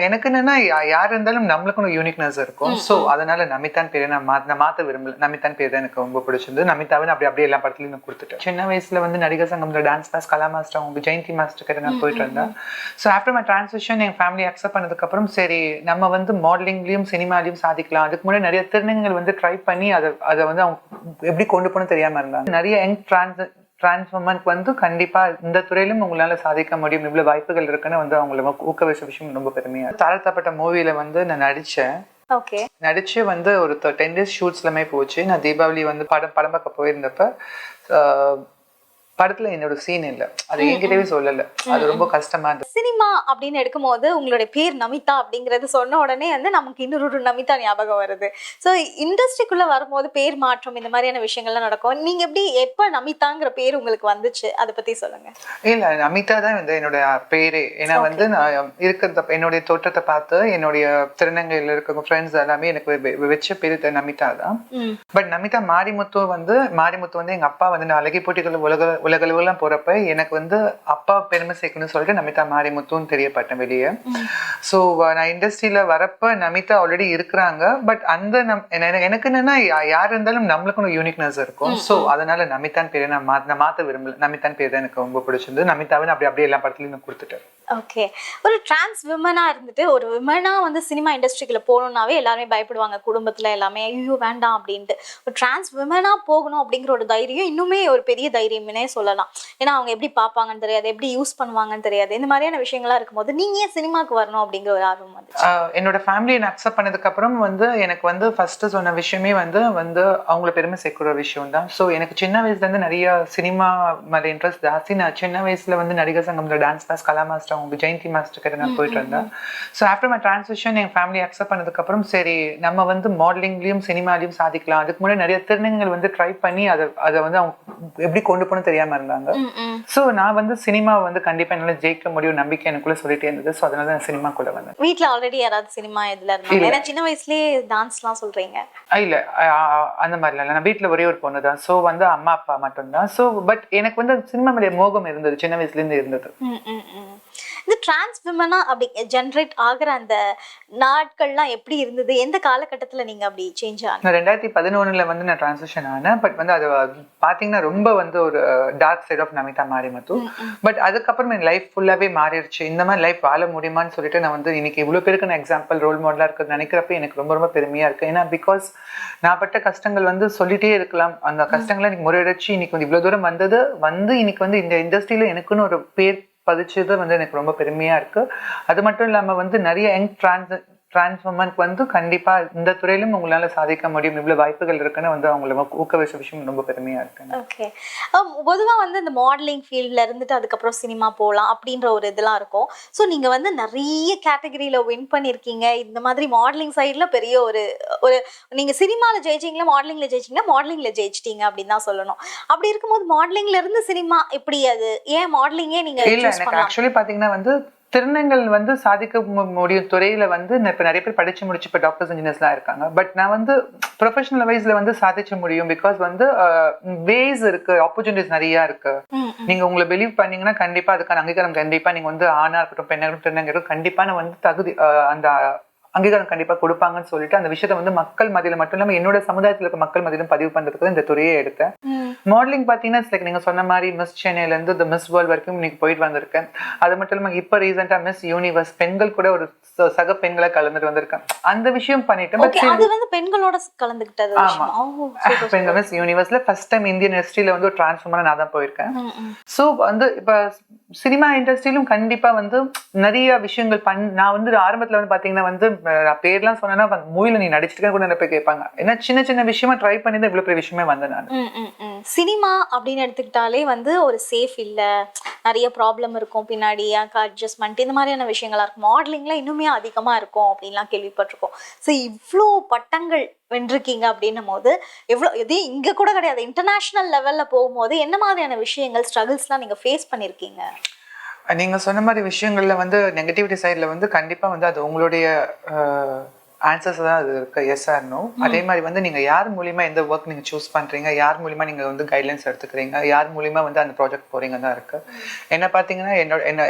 எனக்கு என்னன்னா யார் இருந்தாலும் நம்மளுக்கு ஒரு யூனிக்னஸ் இருக்கும். ஸோ அதனால நமிதான் பேரை நான் மாத்த விரும்பல. நமிதான் பேர் தான் எனக்கு ரொம்ப பிடிச்சிருந்து. நமிதாவை அப்படியே எல்லா படத்துலையும் நான் கொடுத்துட்டேன். சின்ன வயசுல வந்து நடிகர் சங்கம்ல டான்ஸ் கிளாஸ் கலா மாஸ்டர் அவங்க ஜெயந்தி மாஸ்டர் கிட்ட நான் போயிட்டு இருந்தேன். So after my transition N family accept பண்ணதுக்கு அப்புறம் சரி நம்ம வந்து மாடலிங்லயும் சினிமாலையும் சாதிக்கலாம். அதுக்கு முன்னாடி நிறைய திருநங்கைகள் வந்து ட்ரை பண்ணி அதை வந்து அவங்க எப்படி கொண்டு போகணும்னு தெரியாம இருந்தாங்க. நிறைய யங் டிரான்ஸ்ஃபார்மருக்கு வந்து கண்டிப்பா இந்த துறையிலும் உங்களால சாதிக்க முடியும், இவ்வளவு வாய்ப்புகள் இருக்குன்னு வந்து அவங்களை ஊக்குவிச்ச விஷயம் ரொம்ப பெருமையா. தாழ்த்தப்பட்ட மூவில வந்து நான் நடிச்சேன். நடிச்சு வந்து ஒரு 10 days ஷூட்ஸ் எல்லாமே போச்சு. நான் தீபாவளி வந்து படம் பார்க்க போயிருந்தப்ப படத்துல என்னோட சீன் இல்ல, அது என்கிட்டவே சொல்லல. அது ரொம்ப கஷ்டமா இருந்தது. சினிமா அப்படின்னு எடுக்கும் போது உங்களுடைய பேர் நமிதா அப்படிங்கறது சொன்ன உடனே வந்து நமக்கு இன்னொரு நமிதா ஞாபகம் வருது. ஸோ இண்டஸ்ட்ரிக்குள்ள வரும்போது பேர் மாற்றம் இந்த மாதிரியான விஷயங்கள்லாம் நடக்கும். நீங்க எப்ப நமிதாங்கிற பேர் உங்களுக்கு வந்துச்சு, அதை பத்தி சொல்லுங்க. இல்ல, நமிதா தான் வந்து என்னோட பேரே. ஏன்னா வந்து நான் இருக்கிறத என்னுடைய தோற்றத்தை பார்த்து என்னுடைய திருநங்கையில இருக்க ஃப்ரெண்ட்ஸ் எல்லாமே எனக்கு வச்ச பேரு நமிதா தான். பட் நமிதா மாரிமுத்து வந்து எங்க அப்பா வந்து அழகி போட்டிகள் உலகளவுலாம் போறப்ப எனக்கு வந்து அப்பா பெருமை சேர்க்கணும்னு சொல்லிட்டு நமிதா மாரிமுத்துன்னு தெரியப்பட்டேன் வெளியே. ஸோ நான் இண்டஸ்ட்ரியில வரப்ப நமிதா ஆல்ரெடி இருக்கிறாங்க. பட் அந்த எனக்கு என்னன்னா யார் இருந்தாலும் நம்மளுக்கு ஒரு யூனிக்னஸ் இருக்கும். ஸோ அதனால நமிதான் பேரை நான் மாத்த விரும்பல. நமிதான் பேர் தான் எனக்கு ரொம்ப பிடிச்சிருந்து. நமிதாவை அப்படியே எல்லா படத்துலையும் நான் கொடுத்துட்டேன். ஓகே, ஒரு டிரான்ஸ் விமனா இருந்துட்டு ஒரு விமனா வந்து சினிமா இண்டஸ்ட்ரிக்குள்ள போகணும்னாவே எல்லாருமே பயப்படுவாங்க குடும்பத்துல எல்லாமே, ஐயோ வேண்டாம் அப்படின்ட்டு. ஒரு டிரான்ஸ் விமனா போகணும் அப்படிங்கிற ஒரு தைரியம் இன்னுமே ஒரு பெரிய தைரியம்னே சொல்லலாம். ஏன்னா அவங்க எப்படி பார்ப்பாங்கன்னு தெரியாது, எப்படி யூஸ் பண்ணுவாங்கன்னு தெரியாது. இந்த மாதிரியான விஷயங்களா இருக்கும்போது நீங்க ஏன் சினிமாக்கு வரணும் அப்படிங்கிற ஒரு ஆர்வம் வந்துச்சு? என்னோட ஃபேமிலியை நான் அக்செப்ட் பண்ணதுக்கு அப்புறம் வந்து எனக்கு வந்து ஃபர்ஸ்ட் சொன்ன விஷயமே வந்து அவங்கள பெருமை சேர்க்கிற விஷயம் தான். ஸோ எனக்கு சின்ன வயசுல இருந்து நிறைய சினிமா மேல இன்ட்ரெஸ்ட் ஜாஸ்தி. நான் சின்ன வயசுல வந்து நடிகர் சங்கம்ல டான்ஸ் கிளாஸ் கலா மாஸ்டர் அவங்க ஜெயந்தி மாஸ்டர் கிட்ட நான் போயிட்டு இருந்தேன். So after my transition N family accept பண்ணதுக்கு அப்புறம் சரி நம்ம வந்து மாடலிங்லயும் சினிமாலையும் சாதிக்கலாம். அதுக்கு முன்னாடி நிறைய திருநங்கைகள் வந்து ட்ரை பண்ணி அதை வந்து அவங்க எப்படி கொண்டு போகணும்னு தெரியாம இருந்தாங்க. ஸோ நான் வந்து சினிமா வந்து கண்டிப்பா என்னால ஜெயிக்க முடியும் நம்பிக்கை எனக்குள்ள சொல்லிட்டே இருந்தது. ஸோ அதனால நான் சினிமாக்குள்ள வந்தேன். வீட்டுல ஆல்ரெடி யாராவது சினிமா இதுல இருந்தாங்க? ஏன்னா சின்ன வயசுலயே டான்ஸ்லாம் சொல்றீங்க. இல்ல அந்த மாதிரிலாம் இல்லை. நான் வீட்டுல ஒரே ஒரு பொண்ணு தான். ஸோ வந்து அம்மா அப்பா மட்டும்தான். ஸோ பட் எனக்கு வந்து சினிமா மேலே மோகம் இருந்தது, சின்ன வயசுல இருந்து இருந்தது. இந்த டிரான்ஸ் விமனா அப்படி ஜெனரேட் ஆகிற அந்த நாட்கள்லாம் எப்படி இருந்தது? எந்த காலகட்டத்துல நீங்க அப்படி சேஞ்ச் ஆனீங்க? 2011 வந்து நான் டிரான்சிஷன் ஆனேன். பட் வந்து அது பாத்தீங்கன்னா ரொம்ப வந்து ஒரு dark side of Namitha Marimuthu. But அதுக்கப்புறம் என் லைஃப் ஃபுல்லாவே மாறிடுச்சு. இந்த மாதிரி லைஃப் வாழ முடியுமான்னு சொல்லிட்டு நான் வந்து இன்னைக்கு இவ்வளவு பேருக்கு நான் எக்ஸாம்பிள் ரோல் மாடலா இருக்கிறது நினைக்கிறப்ப எனக்கு ரொம்ப ரொம்ப பெருமையா இருக்கு. ஏன்னா பிகாஸ் நான் பட்ட கஷ்டங்கள் வந்து சொல்லிட்டே இருக்கலாம். அந்த கஷ்டங்களை எனக்கு முறையடிச்சு இன்னைக்கு வந்து இவ்வளவு தூரம் வந்து இன்னைக்கு வந்து இந்த இண்டஸ்ட்ரியில எனக்குன்னு ஒரு பேர் பதிச்சது வந்து எனக்கு ரொம்ப பெருமையா இருக்கு. அது மட்டும் இல்லாம வந்து நிறைய யங் டிரான்ஸ்ஃபார்மருக்கு வந்து கண்டிப்பா இந்த துறையிலும் உங்களால சாதிக்க முடியும், இவ்வளவு வாய்ப்புகள் இருக்குன்னு வந்து அவங்களை ஊக்குவிச்ச விஷயம் ரொம்ப பெருமையா இருக்கு. ஓகே, பொதுவா வந்து இந்த மாடலிங் ஃபீல்ட்ல இருந்துட்டு அதுக்கப்புறம் சினிமா போகலாம் அப்படின்ற ஒரு இதெல்லாம் இருக்கும். ஸோ நீங்க வந்து நிறைய கேட்டகரியில வின் பண்ணிருக்கீங்க. இந்த மாதிரி மாடலிங் சைட்ல பெரிய ஒரு நீங்க சினிமால ஜெயிச்சிங்களா, மாடலிங்ல ஜெயிச்சிங்களா? மாடலிங்ல ஜெயிச்சிட்டீங்க அப்படின்னு தான் சொல்லணும். அப்படி இருக்கும்போது மாடலிங்ல இருந்து சினிமா எப்படி, அது ஏன் மாடலிங்கே நீங்க? இல்ல, எனக்கு ஆக்சுவலி பாத்தீங்கன்னா வந்து திருநங்கள் வந்து சாதிக்க முடியும் துறையில வந்து இப்ப நிறைய பேர் படிச்சு முடிச்சு இப்ப டாக்டர்ஸ் இன்ஜினியர்ஸ்லாம் இருக்காங்க. பட் நான் வந்து ப்ரொஃபஷனல் வைஸ்ல வந்து சாதிக்க முடியும். பிகாஸ் வந்து வேஸ் இருக்கு, ஆப்பர்ச்சுனிட்டிஸ் நிறைய இருக்கு. நீங்க உங்களை பிலீவ் பண்ணீங்கன்னா கண்டிப்பா அதுக்கான அங்கீகாரம் கண்டிப்பா நீங்க வந்து ஆணா இருக்கட்டும் பெண்ணா இருக்கட்டும் திருநங்கை கண்டிப்பா வந்து தகுதி அந்த அங்கீகாரம் கண்டிப்பா கொடுப்பாங்கன்னு சொல்லிட்டு அந்த விஷயத்த வந்து மக்கள் மத்தியில மட்டும் இல்லாம என்னோட சமுதாயத்துல இருக்க மக்கள் மத்தியிலும் பதிவு பண்றதுக்கு இந்த துறையே எடுத்தேன். மாடலிங் பாத்தீங்கன்னா நீங்க சொன்ன மாதிரி மிஸ் சென்னையில இருந்து இந்த மிஸ் வேர்ல்ட் வரைக்கும் இன்னைக்கு போயிட்டு வந்திருக்கேன். அது மட்டும் இல்லாம இப்ப ரீசெண்டா மிஸ் யூனிவர்ஸ் பெண்கள் கூட ஒரு சக பெண்களை கலந்துட்டு வந்திருக்கேன். அந்த விஷயம் பண்ணிட்டேன். அது வந்து பெண்களோட கலந்துக்கிட்டது. ஆமா, பெண்கள் மிஸ் யூனிவர்ஸ்ல ஃபர்ஸ்ட் டைம் இந்தியன் ஹிஸ்டரியில வந்து ஒரு டிரான்ஸ்ஃபார்மரா நான் தான் போயிருக்கேன். சோ வந்து இப்ப சினிமா இண்டஸ்ட்ரியிலும் கண்டிப்பா வந்து நிறைய விஷயங்கள் நான் வந்து ஆரம்பத்துல வந்து பாத்தீங்கன்னா வந்து பேர்லாம் சொன்னா மூவில நீ நடிச்சிருக்க கூட நிறைய பேர் கேட்பாங்க. ஏன்னா சின்ன சின்ன விஷயமா ட்ரை பண்ணி தான் இவ்வளவு பெரிய விஷயமே வந்தேன் நான். சினிமா அப்படின்னு எடுத்துக்கிட்டாலே வந்து ஒரு சேஃப் இல்ல, நிறைய ப்ராப்ளம் இருக்கும் பின்னாடி, அட்ஜஸ்ட்மெண்ட் இந்த மாதிரியான விஷயங்களா இருக்கும். மாடலிங்ல இன்னுமே அதிகமா இருக்கும் அப்படின்லாம் கேள்விப்பட்டிருக்கோம். ஸோ இவ்வளோ பட்டங்கள் வென்றிருக்கீங்க அப்படின்னும் போது எது இங்க கூட கிடையாது, இன்டர்நேஷனல் லெவல்ல போகும்போது என்ன மாதிரியான விஷயங்கள் ஸ்ட்ரகிள்ஸ்லாம் நீங்க ஃபேஸ் பண்ணிருக்கீங்க? நீங்க சொன்ன மாதிரி விஷயங்கள்ல வந்து நெகட்டிவிட்டி சைட்ல வந்து கண்டிப்பா வந்து அது உங்களுடைய ஆன்சர்ஸ் தான் அது இருக்கு, எஸ் ஆர் நோ. அதே மாதிரி வந்து நீங்கள் யார் மூலிமா எந்த ஒர்க் நீங்கள் சூஸ் பண்ணுறீங்க, யார் மூலிமா நீங்கள் வந்து கைட்லைன்ஸ் எடுத்துக்கிறீங்க, யார் மூலிமா வந்து அந்த ப்ராஜெக்ட் போகிறீங்க தான் இருக்குது. என்ன பார்த்தீங்கன்னா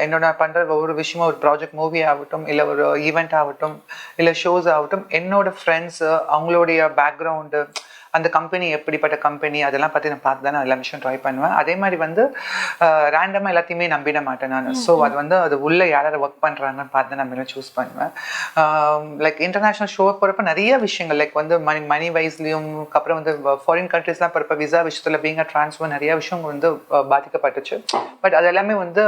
என்னோட பண்ணுற ஒவ்வொரு விஷயமும் ஒரு ப்ராஜெக்ட் மூவி ஆகட்டும், இல்லை ஒரு ஈவெண்ட் ஆகட்டும், இல்லை ஷோஸ் ஆகட்டும், என்னோட ஃப்ரெண்ட்ஸு அவங்களுடைய பேக்ரவுண்டு, அந்த கம்பெனி எப்படிப்பட்ட கம்பெனி அதெல்லாம் பற்றி நான் பார்த்து தான் நான் எல்லா விஷயம் ட்ரை பண்ணுவேன். அதே மாதிரி வந்து ரேண்டமாக எல்லாத்தையுமே நம்பிட மாட்டேன் நான். ஸோ அது வந்து அது உள்ளே யார் ஒர்க் பண்ணுறாங்கன்னு பார்த்து நான் மேலே சூஸ் பண்ணுவேன். லைக் இன்டர்நேஷ்னல் ஷோ போகிறப்ப நிறைய விஷயங்கள் லைக் வந்து மணி வைஸ்லையும், அப்புறம் வந்து ஃபாரின் கண்ட்ரீஸ்லாம் போகிறப்ப விசா விஷயத்தில் பீங்க ட்ரான்ஸ்ஃபர் நிறைய விஷயங்கள் வந்து பாதிக்கப்பட்டுச்சு. பட் அது எல்லாமே வந்து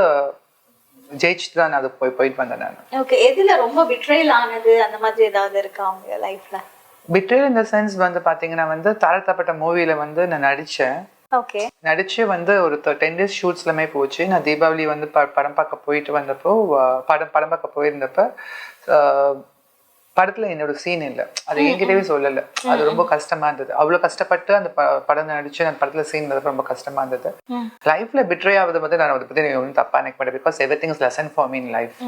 ஜெயிச்சுட்டு தான் நான் அது போயிட்டு வந்தேன் நான். ஓகே, எதுல ரொம்ப பிட்ரேல் ஆனது அந்த மாதிரி ஏதாவது இருக்கா உங்க லைஃப்ல? பிட்ரேல் இந்த சென்ஸ் வந்து பார்த்தீங்கன்னா வந்து தாழ்த்தப்பட்ட மூவியில் வந்து நான் நடித்தேன். ஓகே, நடிச்சு வந்து ஒரு 10 days ஷூட்ஸ்லமே போச்சு. நான் தீபாவளி வந்து படம் பார்க்க போயிட்டு வந்தப்போ படம் பார்க்க போயிருந்தப்ப படத்துல என்னோட சீன் இல்லை, அது என்கிட்டவே சொல்லலை. அது ரொம்ப கஷ்டமா இருந்தது. அவ்வளோ கஷ்டப்பட்டு அந்த படம் நடிச்சு அந்த படத்துல சீன் ரொம்ப கஷ்டமா இருந்தது. லைஃப்ல பிட்ரே ஆகுது வந்து நான் அதை பத்தி ஒன்றும் தப்பா நினைக்க மாட்டேன். Because everything is less than for me in life.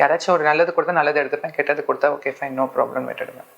யாராச்சும் ஒரு நல்லது கொடுத்தா நல்லது எடுத்துப்பேன், கெட்டது கொடுத்தா ஓகே ஃபைன் நோ ப்ராப்ளம் விட்டுடுவேன்.